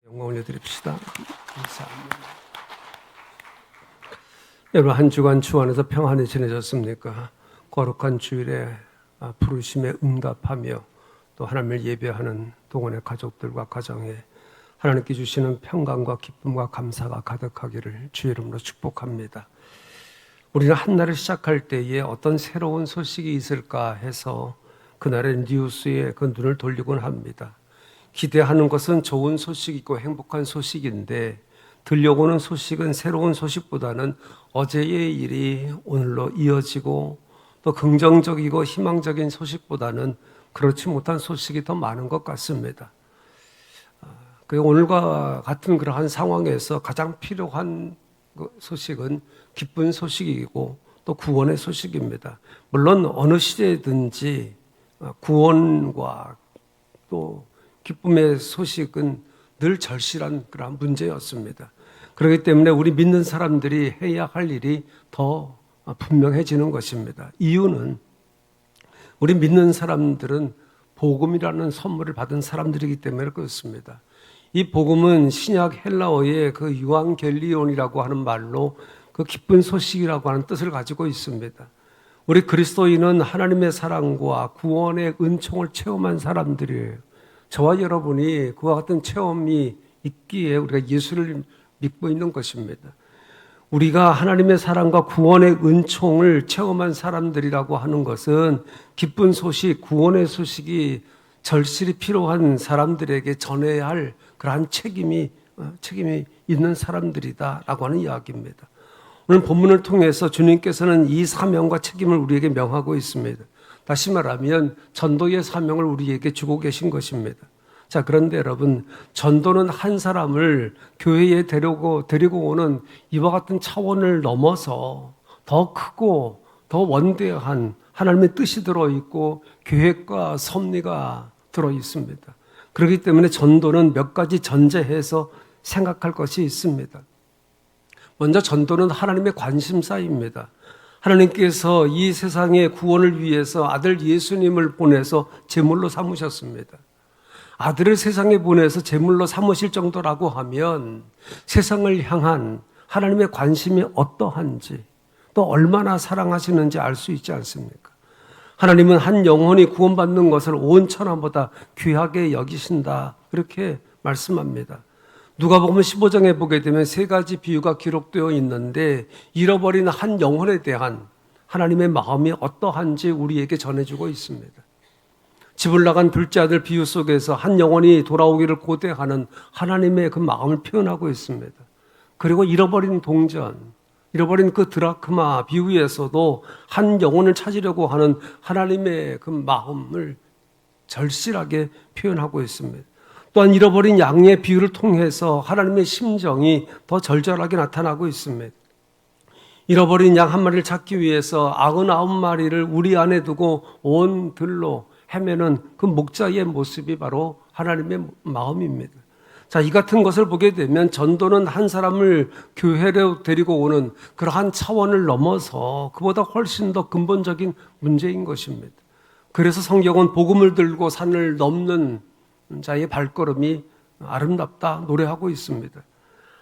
영광 올려드립시다. 감사합니다. 여러분, 한 주간 주 안에서 평안히 지내셨습니까? 거룩한 주일에 부르심에 응답하며 또 하나님을 예배하는 동원의 가족들과 가정에 하나님께 주시는 평강과 기쁨과 감사가 가득하기를 주의 이름으로 축복합니다. 우리는 한 날을 시작할 때에 어떤 새로운 소식이 있을까 해서 그날의 뉴스에 그 눈을 돌리곤 합니다. 기대하는 것은 좋은 소식이고 행복한 소식인데 들려오는 소식은 새로운 소식보다는 어제의 일이 오늘로 이어지고 또 긍정적이고 희망적인 소식보다는 그렇지 못한 소식이 더 많은 것 같습니다. 오늘과 같은 그러한 상황에서 가장 필요한 소식은 기쁜 소식이고 또 구원의 소식입니다. 물론 어느 시대든지 구원과 또 기쁨의 소식은 늘 절실한 그런 문제였습니다. 그렇기 때문에 우리 믿는 사람들이 해야 할 일이 더 분명해지는 것입니다. 이유는 우리 믿는 사람들은 복음이라는 선물을 받은 사람들이기 때문에 그렇습니다. 이 복음은 신약 헬라어의 그 유앙겔리온이라고 하는 말로 그 기쁜 소식이라고 하는 뜻을 가지고 있습니다. 우리 그리스도인은 하나님의 사랑과 구원의 은총을 체험한 사람들이에요. 저와 여러분이 그와 같은 체험이 있기에 우리가 예수를 믿고 있는 것입니다. 우리가 하나님의 사랑과 구원의 은총을 체험한 사람들이라고 하는 것은 기쁜 소식, 구원의 소식이 절실히 필요한 사람들에게 전해야 할 그러한 책임이 있는 사람들이다라고 하는 이야기입니다. 오늘 본문을 통해서 주님께서는 이 사명과 책임을 우리에게 명하고 있습니다. 다시 말하면 전도의 사명을 우리에게 주고 계신 것입니다. 자, 그런데 여러분, 전도는 한 사람을 교회에 데리고 오는 이와 같은 차원을 넘어서 더 크고 더 원대한 하나님의 뜻이 들어있고 계획과 섭리가 들어있습니다. 그렇기 때문에 전도는 몇 가지 전제해서 생각할 것이 있습니다. 먼저 전도는 하나님의 관심사입니다. 하나님께서 이 세상의 구원을 위해서 아들 예수님을 보내서 제물로 삼으셨습니다. 아들을 세상에 보내서 제물로 삼으실 정도라고 하면 세상을 향한 하나님의 관심이 어떠한지 또 얼마나 사랑하시는지 알 수 있지 않습니까? 하나님은 한 영혼이 구원받는 것을 온 천하보다 귀하게 여기신다, 그렇게 말씀합니다. 누가복음 15장에 보게 되면 세 가지 비유가 기록되어 있는데 잃어버린 한 영혼에 대한 하나님의 마음이 어떠한지 우리에게 전해주고 있습니다. 집을 나간 둘째 아들 비유 속에서 한 영혼이 돌아오기를 고대하는 하나님의 그 마음을 표현하고 있습니다. 그리고 잃어버린 동전, 잃어버린 그 드라크마 비유에서도 한 영혼을 찾으려고 하는 하나님의 그 마음을 절실하게 표현하고 있습니다. 또한 잃어버린 양의 비유를 통해서 하나님의 심정이 더 절절하게 나타나고 있습니다. 잃어버린 양 한 마리를 찾기 위해서 99마리를 우리 안에 두고 온 들로 헤매는 그 목자의 모습이 바로 하나님의 마음입니다. 자, 이 같은 것을 보게 되면 전도는 한 사람을 교회로 데리고 오는 그러한 차원을 넘어서 그보다 훨씬 더 근본적인 문제인 것입니다. 그래서 성경은 복음을 들고 산을 넘는 자의 발걸음이 아름답다 노래하고 있습니다.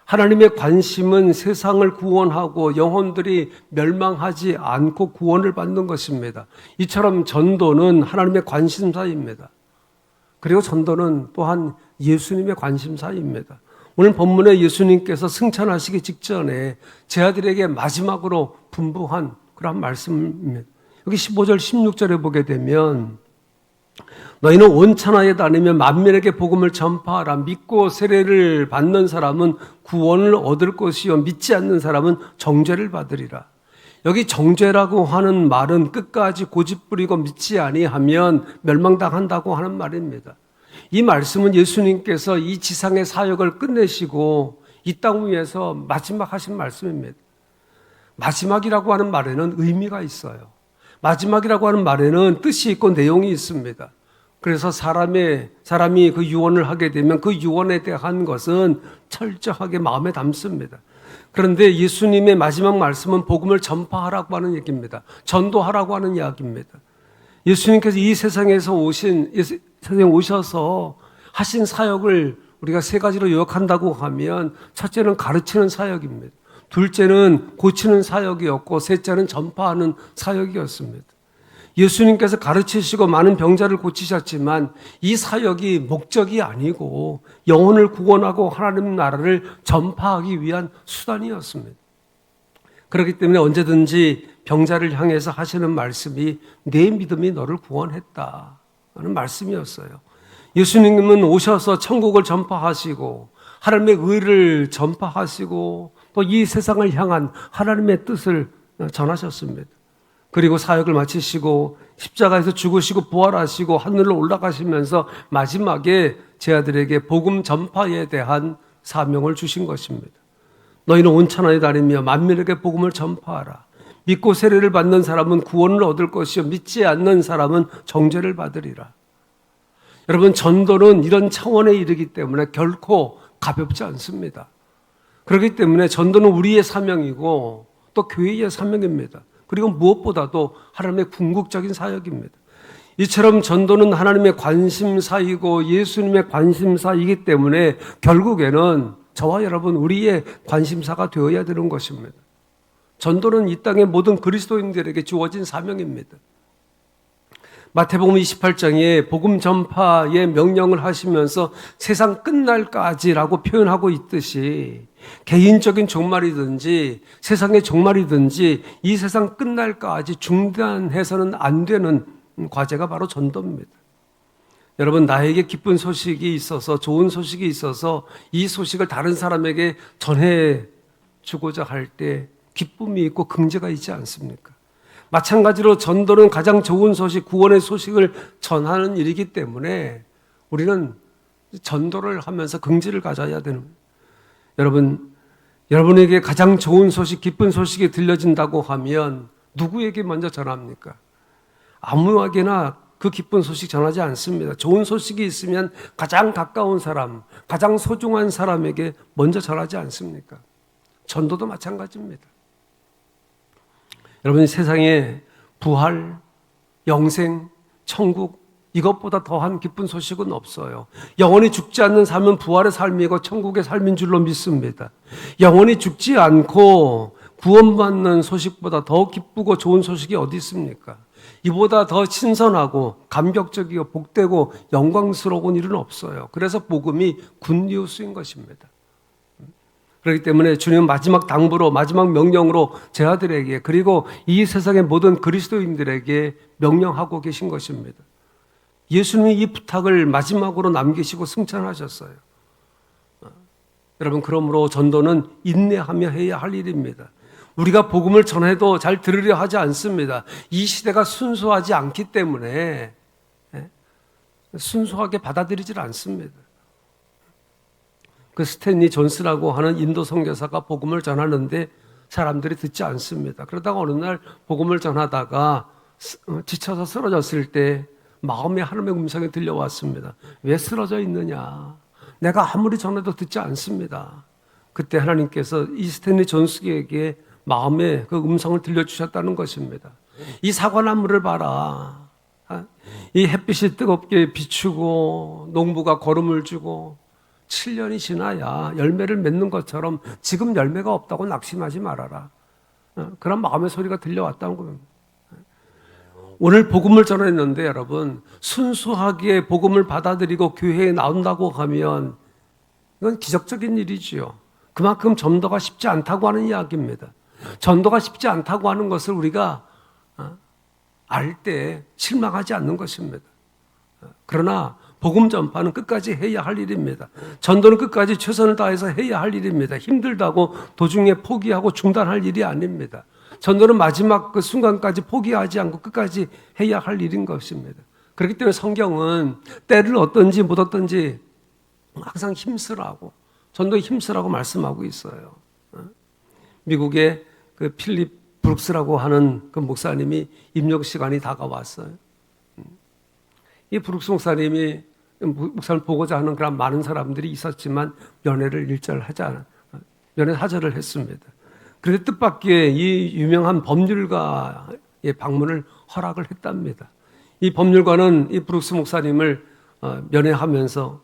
하나님의 관심은 세상을 구원하고 영혼들이 멸망하지 않고 구원을 받는 것입니다. 이처럼 전도는 하나님의 관심사입니다. 그리고 전도는 또한 예수님의 관심사입니다. 오늘 본문에 예수님께서 승천하시기 직전에 제 아들에게 마지막으로 분부한 그런 말씀입니다. 여기 15절 16절에 보게 되면 너희는 온 천하에 다니며 만민에게 복음을 전파하라. 믿고 세례를 받는 사람은 구원을 얻을 것이요 믿지 않는 사람은 정죄를 받으리라. 여기 정죄라고 하는 말은 끝까지 고집부리고 믿지 아니하면 멸망당한다고 하는 말입니다. 이 말씀은 예수님께서 이 지상의 사역을 끝내시고 이 땅 위에서 마지막 하신 말씀입니다. 마지막이라고 하는 말에는 의미가 있어요. 마지막이라고 하는 말에는 뜻이 있고 내용이 있습니다. 그래서 사람이 그 유언을 하게 되면 그 유언에 대한 것은 철저하게 마음에 담습니다. 그런데 예수님의 마지막 말씀은 복음을 전파하라고 하는 얘기입니다. 전도하라고 하는 이야기입니다. 예수님께서 이 세상에 오셔서 하신 사역을 우리가 세 가지로 요약한다고 하면 첫째는 가르치는 사역입니다. 둘째는 고치는 사역이었고 셋째는 전파하는 사역이었습니다. 예수님께서 가르치시고 많은 병자를 고치셨지만 이 사역이 목적이 아니고 영혼을 구원하고 하나님 나라를 전파하기 위한 수단이었습니다. 그렇기 때문에 언제든지 병자를 향해서 하시는 말씀이 내 믿음이 너를 구원했다 하는 말씀이었어요. 예수님은 오셔서 천국을 전파하시고 하나님의 의를 전파하시고 또 이 세상을 향한 하나님의 뜻을 전하셨습니다. 그리고 사역을 마치시고 십자가에서 죽으시고 부활하시고 하늘로 올라가시면서 마지막에 제 아들에게 복음 전파에 대한 사명을 주신 것입니다. 너희는 온 천하에 다니며 만민에게 복음을 전파하라. 믿고 세례를 받는 사람은 구원을 얻을 것이요 믿지 않는 사람은 정죄를 받으리라. 여러분, 전도는 이런 차원에 이르기 때문에 결코 가볍지 않습니다. 그렇기 때문에 전도는 우리의 사명이고 또 교회의 사명입니다. 그리고 무엇보다도 하나님의 궁극적인 사역입니다. 이처럼 전도는 하나님의 관심사이고 예수님의 관심사이기 때문에 결국에는 저와 여러분 우리의 관심사가 되어야 되는 것입니다. 전도는 이 땅의 모든 그리스도인들에게 주어진 사명입니다. 마태복음 28장에 복음 전파의 명령을 하시면서 세상 끝날까지라고 표현하고 있듯이 개인적인 종말이든지 세상의 종말이든지 이 세상 끝날까지 중단해서는 안 되는 과제가 바로 전도입니다. 여러분, 나에게 기쁜 소식이 있어서 좋은 소식이 있어서 이 소식을 다른 사람에게 전해주고자 할 때 기쁨이 있고 긍지가 있지 않습니까? 마찬가지로 전도는 가장 좋은 소식, 구원의 소식을 전하는 일이기 때문에 우리는 전도를 하면서 긍지를 가져야 되는 거예요. 여러분에게 가장 좋은 소식, 기쁜 소식이 들려진다고 하면 누구에게 먼저 전합니까? 아무에게나 그 기쁜 소식 전하지 않습니다. 좋은 소식이 있으면 가장 가까운 사람, 가장 소중한 사람에게 먼저 전하지 않습니까? 전도도 마찬가지입니다. 여러분, 세상에 부활, 영생, 천국 이것보다 더한 기쁜 소식은 없어요. 영원히 죽지 않는 삶은 부활의 삶이고 천국의 삶인 줄로 믿습니다. 영원히 죽지 않고 구원받는 소식보다 더 기쁘고 좋은 소식이 어디 있습니까? 이보다 더 신선하고 감격적이고 복되고 영광스러운 일은 없어요. 그래서 복음이 굿뉴스인 것입니다. 그렇기 때문에 주님은 마지막 당부로 마지막 명령으로 제 아들에게 그리고 이 세상의 모든 그리스도인들에게 명령하고 계신 것입니다. 예수님이 이 부탁을 마지막으로 남기시고 승천하셨어요. 여러분, 그러므로 전도는 인내하며 해야 할 일입니다. 우리가 복음을 전해도 잘 들으려 하지 않습니다. 이 시대가 순수하지 않기 때문에 순수하게 받아들이질 않습니다. 그 스탠리 존스라고 하는 인도 선교사가 복음을 전하는데 사람들이 듣지 않습니다. 그러다가 어느 날 복음을 전하다가 지쳐서 쓰러졌을 때 마음에 하나님의 음성이 들려왔습니다. 왜 쓰러져 있느냐? 내가 아무리 전해도 듣지 않습니다. 그때 하나님께서 이 스탠리 존스에게 마음에 그 음성을 들려주셨다는 것입니다. 이 사과나무를 봐라. 이 햇빛이 뜨겁게 비추고 농부가 거름을 주고 7년이 지나야 열매를 맺는 것처럼 지금 열매가 없다고 낙심하지 말아라. 그런 마음의 소리가 들려왔다는 겁니다. 오늘 복음을 전했는데 여러분, 순수하게 복음을 받아들이고 교회에 나온다고 하면 이건 기적적인 일이지요. 그만큼 전도가 쉽지 않다고 하는 이야기입니다. 전도가 쉽지 않다고 하는 것을 우리가 알 때 실망하지 않는 것입니다. 그러나 복음 전파는 끝까지 해야 할 일입니다. 전도는 끝까지 최선을 다해서 해야 할 일입니다. 힘들다고 도중에 포기하고 중단할 일이 아닙니다. 전도는 마지막 그 순간까지 포기하지 않고 끝까지 해야 할 일인 것입니다. 그렇기 때문에 성경은 때를 얻든지 못 얻든지 항상 힘쓰라고, 전도에 힘쓰라고 말씀하고 있어요. 미국의 그 필립 브룩스라고 하는 그 목사님이 임종 시간이 다가왔어요. 이 브룩스 목사님이 목사를 보고자 하는 그런 많은 사람들이 있었지만 면회를 일절하지 않아 면회 하절을 했습니다. 그런데 뜻밖의 이 유명한 법률가의 방문을 허락을 했답니다. 이 법률가는 이 브룩스 목사님을 면회하면서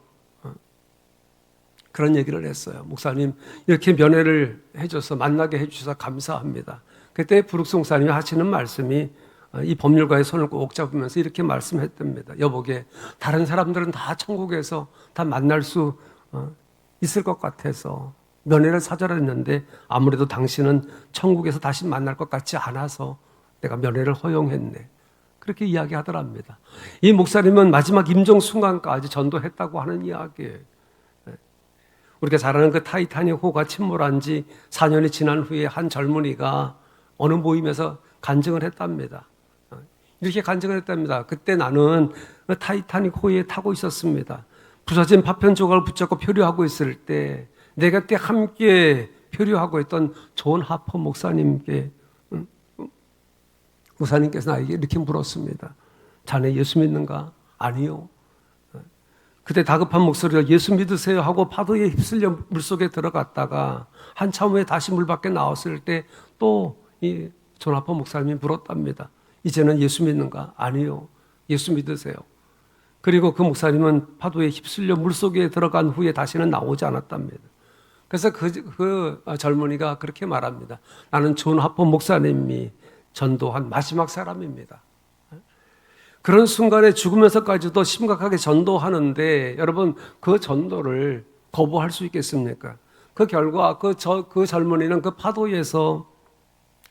그런 얘기를 했어요. 목사님, 이렇게 면회를 해줘서 만나게 해주셔서 감사합니다. 그때 부룩스 목사님이 하시는 말씀이 이 법률가의 손을 꼭 잡으면서 이렇게 말씀했답니다. 여보게, 다른 사람들은 다 천국에서 다 만날 수 있을 것 같아서 면회를 사절했는데 아무래도 당신은 천국에서 다시 만날 것 같지 않아서 내가 면회를 허용했네. 그렇게 이야기하더랍니다. 이 목사님은 마지막 임종 순간까지 전도했다고 하는 이야기예요. 우리가 잘 아는 그 타이타닉 호가 침몰한 지 4년이 지난 후에 한 젊은이가 어느 모임에서 간증을 했답니다. 이렇게 간증을 했답니다. 그때 나는 그 타이타닉 호에 타고 있었습니다. 부서진 파편 조각을 붙잡고 표류하고 있을 때 내 곁에 함께 표류하고 있던 존 하퍼 목사님께서 나에게 이렇게 물었습니다. 자네 예수 믿는가? 아니요. 그때 다급한 목소리가 예수 믿으세요 하고 파도에 휩쓸려 물속에 들어갔다가 한참 후에 다시 물 밖에 나왔을 때 또 이 존 하퍼 목사님이 물었답니다. 이제는 예수 믿는가? 아니요. 예수 믿으세요. 그리고 그 목사님은 파도에 휩쓸려 물속에 들어간 후에 다시는 나오지 않았답니다. 그래서 그 젊은이가 그렇게 말합니다. 나는 존 하퍼 목사님이 전도한 마지막 사람입니다. 그런 순간에 죽으면서까지도 심각하게 전도하는데 여러분 그 전도를 거부할 수 있겠습니까? 그 결과 그 젊은이는 그 파도에서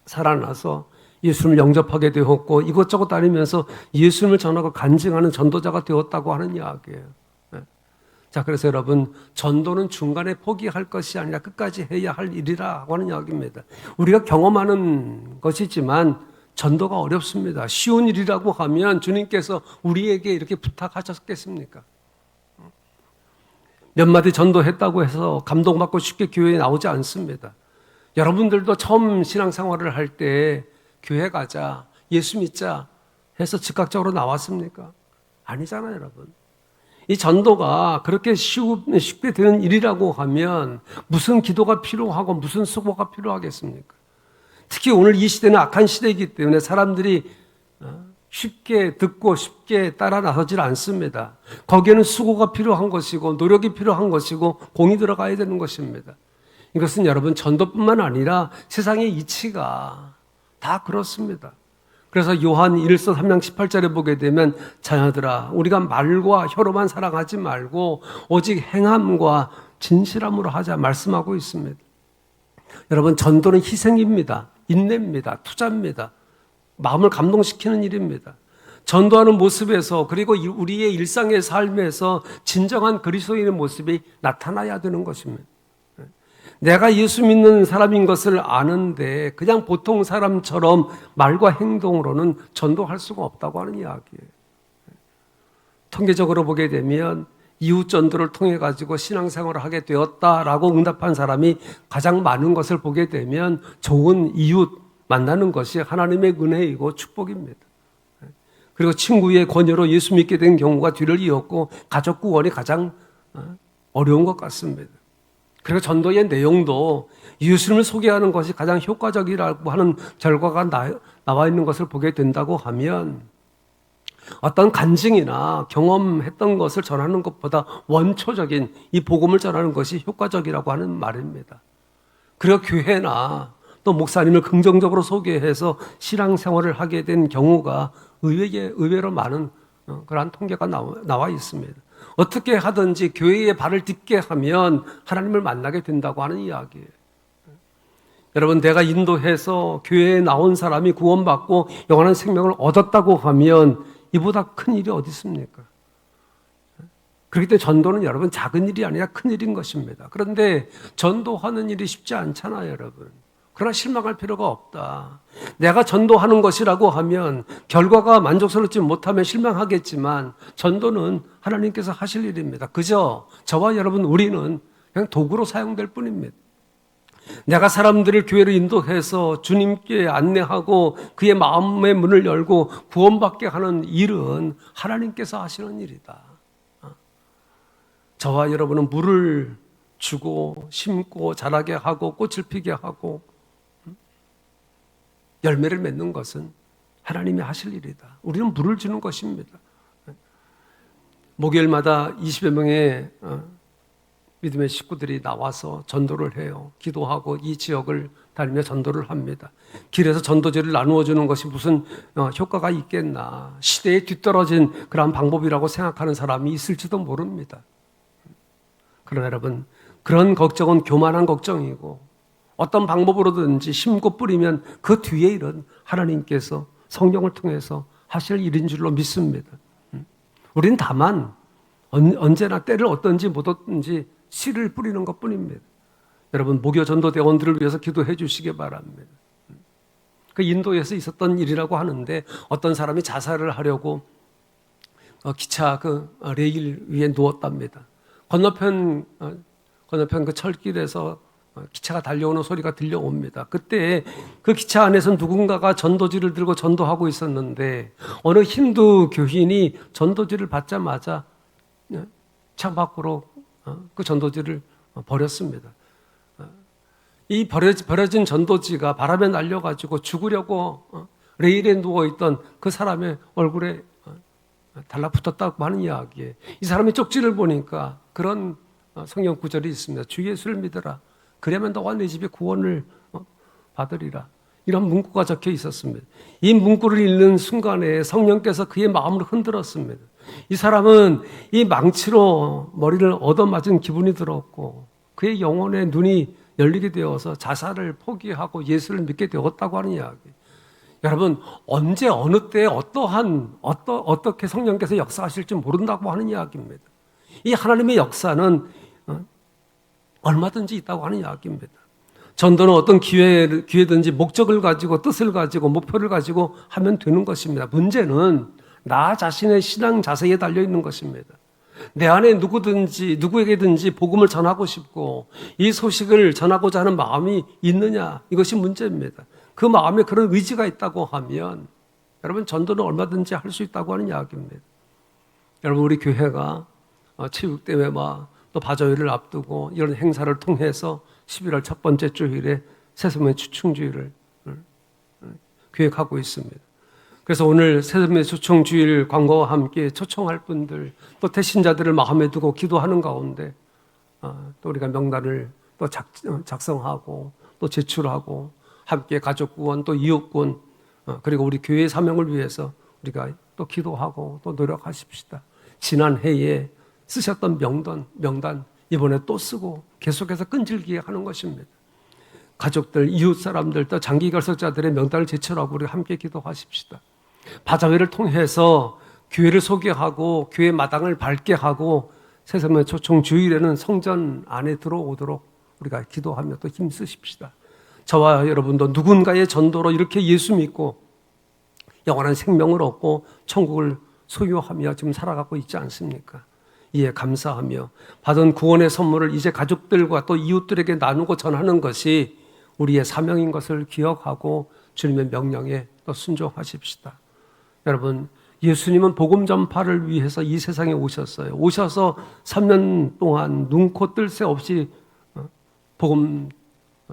살아나서 예수님을 영접하게 되었고 이것저것 다니면서 예수님을 전하고 간증하는 전도자가 되었다고 하는 이야기예요. 자, 그래서 여러분 전도는 중간에 포기할 것이 아니라 끝까지 해야 할 일이라고 하는 이야기입니다. 우리가 경험하는 것이지만 전도가 어렵습니다. 쉬운 일이라고 하면 주님께서 우리에게 이렇게 부탁하셨겠습니까? 몇 마디 전도했다고 해서 감동받고 쉽게 교회에 나오지 않습니다. 여러분들도 처음 신앙생활을 할 때 교회 가자, 예수 믿자 해서 즉각적으로 나왔습니까? 아니잖아요, 여러분. 이 전도가 그렇게 쉽게 되는 일이라고 하면 무슨 기도가 필요하고 무슨 수고가 필요하겠습니까? 특히 오늘 이 시대는 악한 시대이기 때문에 사람들이 쉽게 듣고 쉽게 따라 나서질 않습니다. 거기에는 수고가 필요한 것이고 노력이 필요한 것이고 공이 들어가야 되는 것입니다. 이것은 여러분 전도뿐만 아니라 세상의 이치가 다 그렇습니다. 그래서 요한 1서 3장 18절에 보게 되면 자녀들아 우리가 말과 혀로만 사랑하지 말고 오직 행함과 진실함으로 하자 말씀하고 있습니다. 여러분 전도는 희생입니다. 인내입니다. 투자입니다. 마음을 감동시키는 일입니다. 전도하는 모습에서 그리고 우리의 일상의 삶에서 진정한 그리스도인의 모습이 나타나야 되는 것입니다. 내가 예수 믿는 사람인 것을 아는데 그냥 보통 사람처럼 말과 행동으로는 전도할 수가 없다고 하는 이야기예요. 통계적으로 보게 되면 이웃 전도를 통해 가지고 신앙생활을 하게 되었다라고 응답한 사람이 가장 많은 것을 보게 되면 좋은 이웃 만나는 것이 하나님의 은혜이고 축복입니다. 그리고 친구의 권유로 예수 믿게 된 경우가 뒤를 이었고 가족 구원이 가장 어려운 것 같습니다. 그리고 전도의 내용도 예수님을 소개하는 것이 가장 효과적이라고 하는 결과가 나와 있는 것을 보게 된다고 하면 어떤 간증이나 경험했던 것을 전하는 것보다 원초적인 이 복음을 전하는 것이 효과적이라고 하는 말입니다. 그리고 교회나 또 목사님을 긍정적으로 소개해서 신앙생활을 하게 된 경우가 의외로 많은 그러한 통계가 나와 있습니다. 어떻게 하든지 교회에 발을 딛게 하면 하나님을 만나게 된다고 하는 이야기예요. 여러분 내가 인도해서 교회에 나온 사람이 구원받고 영원한 생명을 얻었다고 하면 이보다 큰 일이 어디 있습니까? 그렇기 때문에 전도는 여러분 작은 일이 아니라 큰 일인 것입니다. 그런데 전도하는 일이 쉽지 않잖아요, 여러분. 그러나 실망할 필요가 없다. 내가 전도하는 것이라고 하면 결과가 만족스럽지 못하면 실망하겠지만 전도는 하나님께서 하실 일입니다. 그저 저와 여러분 우리는 그냥 도구로 사용될 뿐입니다. 내가 사람들을 교회로 인도해서 주님께 안내하고 그의 마음의 문을 열고 구원받게 하는 일은 하나님께서 하시는 일이다. 저와 여러분은 물을 주고 심고 자라게 하고 꽃을 피게 하고 열매를 맺는 것은 하나님이 하실 일이다. 우리는 물을 주는 것입니다. 목요일마다 20여 명의 믿음의 식구들이 나와서 전도를 해요. 기도하고 이 지역을 다니며 전도를 합니다. 길에서 전도지를 나누어 주는 것이 무슨 효과가 있겠나. 시대에 뒤떨어진 그러한 방법이라고 생각하는 사람이 있을지도 모릅니다. 그러나 여러분, 그런 걱정은 교만한 걱정이고 어떤 방법으로든지 심고 뿌리면 그 뒤에 일은 하나님께서 성령을 통해서 하실 일인 줄로 믿습니다. 우린 다만 언제나 때를 얻든지 못 얻든지 씨를 뿌리는 것뿐입니다. 여러분, 목요 전도 대원들을 위해서 기도해 주시기 바랍니다. 그 인도에서 있었던 일이라고 하는데 어떤 사람이 자살을 하려고 기차 그 레일 위에 누웠답니다. 건너편 그 철길에서 기차가 달려오는 소리가 들려옵니다. 그때 그 기차 안에서 누군가가 전도지를 들고 전도하고 있었는데 어느 힌두 교인이 전도지를 받자마자 창밖으로 그 전도지를 버렸습니다. 이 버려진 전도지가 바람에 날려가지고 죽으려고 레일에 누워있던 그 사람의 얼굴에 달라붙었다고 하는 이야기예요. 이 사람의 쪽지를 보니까 그런 성경 구절이 있습니다. 주 예수를 믿어라. 그러면 너와 내 집에 구원을 받으리라. 이런 문구가 적혀 있었습니다. 이 문구를 읽는 순간에 성령께서 그의 마음을 흔들었습니다. 이 사람은 이 망치로 머리를 얻어맞은 기분이 들었고 그의 영혼의 눈이 열리게 되어서 자살을 포기하고 예수를 믿게 되었다고 하는 이야기. 여러분, 언제 어느 때에 어떻게 성령께서 역사하실지 모른다고 하는 이야기입니다. 이 하나님의 역사는 얼마든지 있다고 하는 이야기입니다. 전도는 어떤 기회든지 목적을 가지고 뜻을 가지고 목표를 가지고 하면 되는 것입니다. 문제는 나 자신의 신앙 자세에 달려 있는 것입니다. 내 안에 누구에게든지 복음을 전하고 싶고 이 소식을 전하고자 하는 마음이 있느냐, 이것이 문제입니다. 그 마음에 그런 의지가 있다고 하면 여러분, 전도는 얼마든지 할 수 있다고 하는 이야기입니다. 여러분, 우리 교회가 체육대회와 또 바저회를 앞두고 이런 행사를 통해서 11월 첫 번째 주일에 새소매 추충주일을 기획하고 있습니다. 그래서 오늘 새소매 추충주일 광고와 함께 초청할 분들, 또 태신자들을 마음에 두고 기도하는 가운데 또 우리가 명단을 또 작성하고 또 제출하고 함께 가족 구원, 또 이웃 구원, 그리고 우리 교회의 사명을 위해서 우리가 또 기도하고 또 노력하십시다. 지난 해에 쓰셨던 명단 이번에 또 쓰고 계속해서 끈질기게 하는 것입니다. 가족들, 이웃 사람들, 또 장기 결석자들의 명단을 제출하고 우리 함께 기도하십시다. 바자회를 통해서 교회를 소개하고 교회 마당을 밝게 하고 새소매 초청 주일에는 성전 안에 들어오도록 우리가 기도하며 또 힘쓰십시다. 저와 여러분도 누군가의 전도로 이렇게 예수 믿고 영원한 생명을 얻고 천국을 소유하며 지금 살아가고 있지 않습니까? 이에 감사하며 받은 구원의 선물을 이제 가족들과 또 이웃들에게 나누고 전하는 것이 우리의 사명인 것을 기억하고 주님의 명령에 또 순종하십시다. 여러분, 예수님은 복음 전파를 위해서 이 세상에 오셨어요. 오셔서 3년 동안 눈코 뜰 새 없이 복음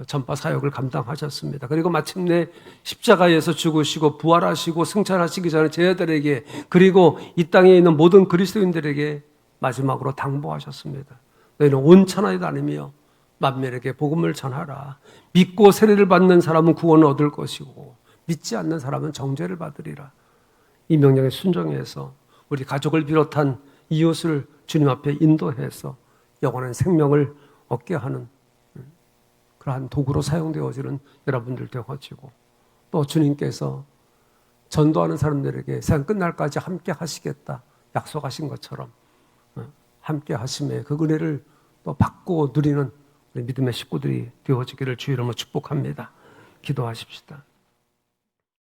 전파 사역을 감당하셨습니다. 그리고 마침내 십자가에서 죽으시고 부활하시고 승천하시기 전에 제자들에게 그리고 이 땅에 있는 모든 그리스도인들에게 마지막으로 당부하셨습니다. 너희는 온 천하에 다니며 만민에게 복음을 전하라. 믿고 세례를 받는 사람은 구원을 얻을 것이고 믿지 않는 사람은 정죄를 받으리라. 이 명령에 순종해서 우리 가족을 비롯한 이웃을 주님 앞에 인도해서 영원한 생명을 얻게 하는 그러한 도구로 사용되어지는 여러분들 되어지고 또 주님께서 전도하는 사람들에게 세상 끝날까지 함께 하시겠다 약속하신 것처럼 함께 하심에 그 은혜를 또 받고 누리는 우리 믿음의 식구들이 되어지기를 주의 이름으로 축복합니다. 기도하십시다.